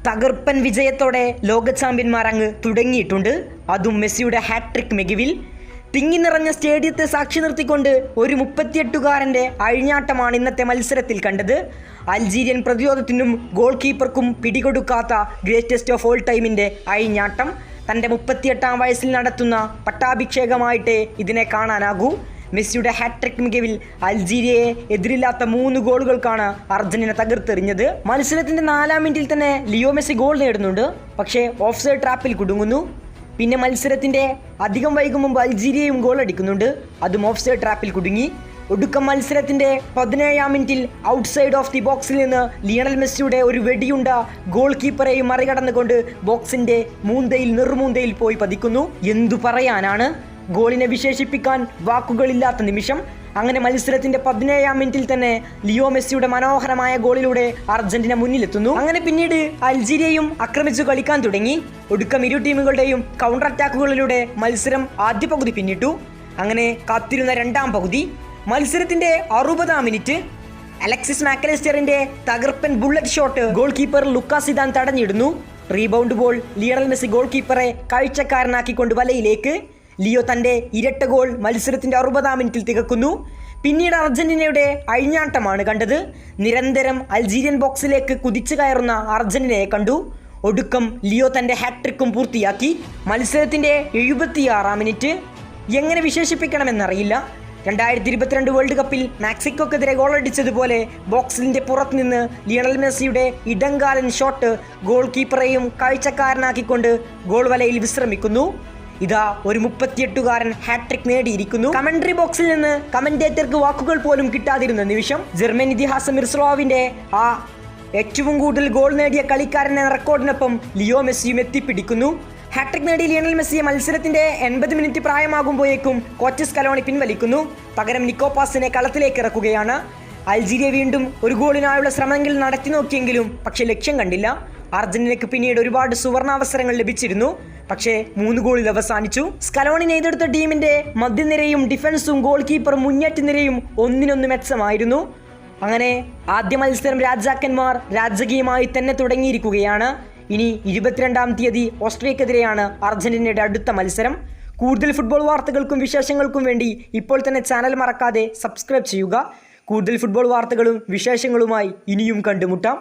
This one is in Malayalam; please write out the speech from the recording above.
തകർപ്പൻ വിജയത്തോടെ ലോക ചാമ്പ്യന്മാർ അങ്ങ് തുടങ്ങിയിട്ടുണ്ട്. അതും മെസ്സിയുടെ ഹാട്രിക് മികവിൽ. തിങ്ങി നിറഞ്ഞ സ്റ്റേഡിയത്തെ സാക്ഷി നിർത്തിക്കൊണ്ട് ഒരു 38-കാരൻ്റെ അഴിഞ്ഞാട്ടമാണ് ഇന്നത്തെ മത്സരത്തിൽ കണ്ടത്. അൾജീരിയൻ പ്രതിരോധത്തിനും ഗോൾ കീപ്പർക്കും പിടികൊടുക്കാത്ത ഗ്രേറ്റസ്റ്റ് ഓഫ് ഓൾ ടൈമിൻ്റെ അഴിഞ്ഞാട്ടം. തൻ്റെ 38-ാം വയസ്സിൽ നടത്തുന്ന പട്ടാഭിഷേകമായിട്ടേ ഇതിനെ കാണാനാകൂ. മെസ്സിയുടെ ഹാട്രിക് മികവിൽ അൾജീരിയയെ എതിരില്ലാത്ത 3 ഗോളുകൾക്കാണ് അർജന്റീന തകർത്തെറിഞ്ഞത്. മത്സരത്തിൻ്റെ 4-ാം മിനിറ്റിൽ തന്നെ ലിയോ മെസ്സി ഗോൾ നേടുന്നുണ്ട്. പക്ഷേ ഓഫ് സൈഡ് ട്രാപ്പിൽ കുടുങ്ങുന്നു. പിന്നെ മത്സരത്തിൻ്റെ അധികം വൈകും മുമ്പ് അൾജീരിയയും ഗോൾ അടിക്കുന്നുണ്ട്. അതും ഓഫ് സൈഡ് ട്രാപ്പിൽ കുടുങ്ങി. ഒടുക്കം മത്സരത്തിൻ്റെ 17-ാം മിനിറ്റിൽ ഔട്ട് സൈഡ് ഓഫ് ദി ബോക്സിൽ നിന്ന് ലിയണൽ മെസ്സിയുടെ ഒരു വെടിയുണ്ട ഗോൾ കീപ്പറെയും മറികടന്നുകൊണ്ട് ബോക്സിൻ്റെ നെറുമൂന്തയിൽ പോയി പതിക്കുന്നു. എന്തു പറയാനാണ്, ഗോളിനെ വിശേഷിപ്പിക്കാൻ വാക്കുകളില്ലാത്ത നിമിഷം. അങ്ങനെ മത്സരത്തിന്റെ 17-ാം മിനിറ്റിൽ തന്നെ ലിയോ മെസ്സിയുടെ മനോഹരമായ ഗോളിലൂടെ അർജന്റീന മുന്നിലെത്തുന്നു. അങ്ങനെ പിന്നീട് അൾജീരിയയും ആക്രമിച്ചു കളിക്കാൻ തുടങ്ങി. ഒടുക്കം ഇരു ടീമുകളുടെയും കൗണ്ടർ അറ്റാക്കുകളിലൂടെ മത്സരം ആദ്യ പകുതി പിന്നിട്ടു. അങ്ങനെ കാത്തിരുന്ന 2-ാം പകുതി. മത്സരത്തിന്റെ 60-ാം മിനിറ്റ് അലക്സിസ് മാക്കലിസ്റ്ററിന്റെ തകർപ്പൻ bullet shot goalkeeper Lucas Zidane തടഞ്ഞിടുന്നു. റീബൗണ്ട് ബോൾ ലിയണൽ മെസ്സി ഗോൾ കീപ്പറെ കാഴ്ചക്കാരനാക്കിക്കൊണ്ട് വലയിലേക്ക്. ലിയോ തൻ്റെ ഇരട്ട ഗോൾ മത്സരത്തിൻ്റെ 60-ാം മിനിറ്റിൽ തികക്കുന്നു. പിന്നീട് അർജന്റീനയുടെ അഴിഞ്ഞാട്ടമാണ് കണ്ടത്. നിരന്തരം അൾജീരിയൻ ബോക്സിലേക്ക് കുതിച്ചു കയറുന്ന അർജന്റീനയെ കണ്ടു. ഒടുക്കം ലിയോ തൻ്റെ ഹാട്രിക്കും പൂർത്തിയാക്കി. മത്സരത്തിൻ്റെ 76-ാം മിനിറ്റ് എങ്ങനെ വിശേഷിപ്പിക്കണമെന്നറിയില്ല. 2022 വേൾഡ് കപ്പിൽ മെക്സിക്കോക്കെതിരെ ഗോളടിച്ചതുപോലെ ബോക്സിൻ്റെ പുറത്തുനിന്ന് ലിയണൽ മെസ്സിയുടെ ഇടങ്കാലൻ ഷോട്ട് ഗോൾ കീപ്പറെയും കാഴ്ചക്കാരനാക്കിക്കൊണ്ട് ഗോൾ വലയിൽ വിശ്രമിക്കുന്നു. ഇതാ ഒരു 38-കാരൻ ഹാട്രിക് നേടിയിരിക്കുന്നു. കമന്ററി ബോക്സിൽ നിന്ന് കമന്റേറ്റർക്ക് വാക്കുകൾ പോലും കിട്ടാതിരുന്ന നിമിഷം. ജർമ്മൻ ഇതിഹാസം മിർസ്ലോവിന്റെ ആ ഏറ്റവും കൂടുതൽ ഗോൾ നേടിയ കളിക്കാരൻ എന്ന റെക്കോർഡിനൊപ്പം ലിയോ മെസ്സിയും എത്തിപ്പിടിക്കുന്നു. ഹാട്രിക് നേടിയ ലിയണൽ മെസ്സിയെ മത്സരത്തിന്റെ 80 മിനിറ്റ് പ്രായമാകുമ്പോഴേക്കും കോച്ച് സ്കലോണി പിൻവലിക്കുന്നു. പകരം നിക്കോപാസിനെ കളത്തിലേക്ക് ഇറക്കുകയാണ്. അൾജീരിയ വീണ്ടും ഒരു ഗോളിനായുള്ള ശ്രമങ്ങൾ നടത്തി നോക്കിയെങ്കിലും പക്ഷേ ലക്ഷ്യം കണ്ടില്ല. അർജന്റീനയ്ക്ക് പിന്നീട് ഒരുപാട് സുവർണാവസരങ്ങൾ ലഭിച്ചിരുന്നു. പക്ഷേ 3 ഗോളിൽ അവസാനിച്ചു. സ്കലോണി നെയ്തെടുത്ത ടീമിന്റെ മധ്യനിരയും ഡിഫൻസും ഗോൾ കീപ്പറും മുന്നേറ്റ നിരയും ഒന്നിനൊന്ന് മെച്ചമായിരുന്നു. അങ്ങനെ ആദ്യ മത്സരം രാജാക്കന്മാർ രാജകീയമായി തന്നെ തുടങ്ങിയിരിക്കുകയാണ്. ഇനി 22-ാം തീയതി ഓസ്ട്രിയക്കെതിരെയാണ് അർജന്റീനയുടെ അടുത്ത മത്സരം. കൂടുതൽ ഫുട്ബോൾ വാർത്തകൾക്കും വിശേഷങ്ങൾക്കും വേണ്ടി ഇപ്പോൾ തന്നെ ചാനൽ മറക്കാതെ സബ്സ്ക്രൈബ് ചെയ്യുക. കൂടുതൽ ഫുട്ബോൾ വാർത്തകളും വിശേഷങ്ങളുമായി ഇനിയും കണ്ടുമുട്ടാം.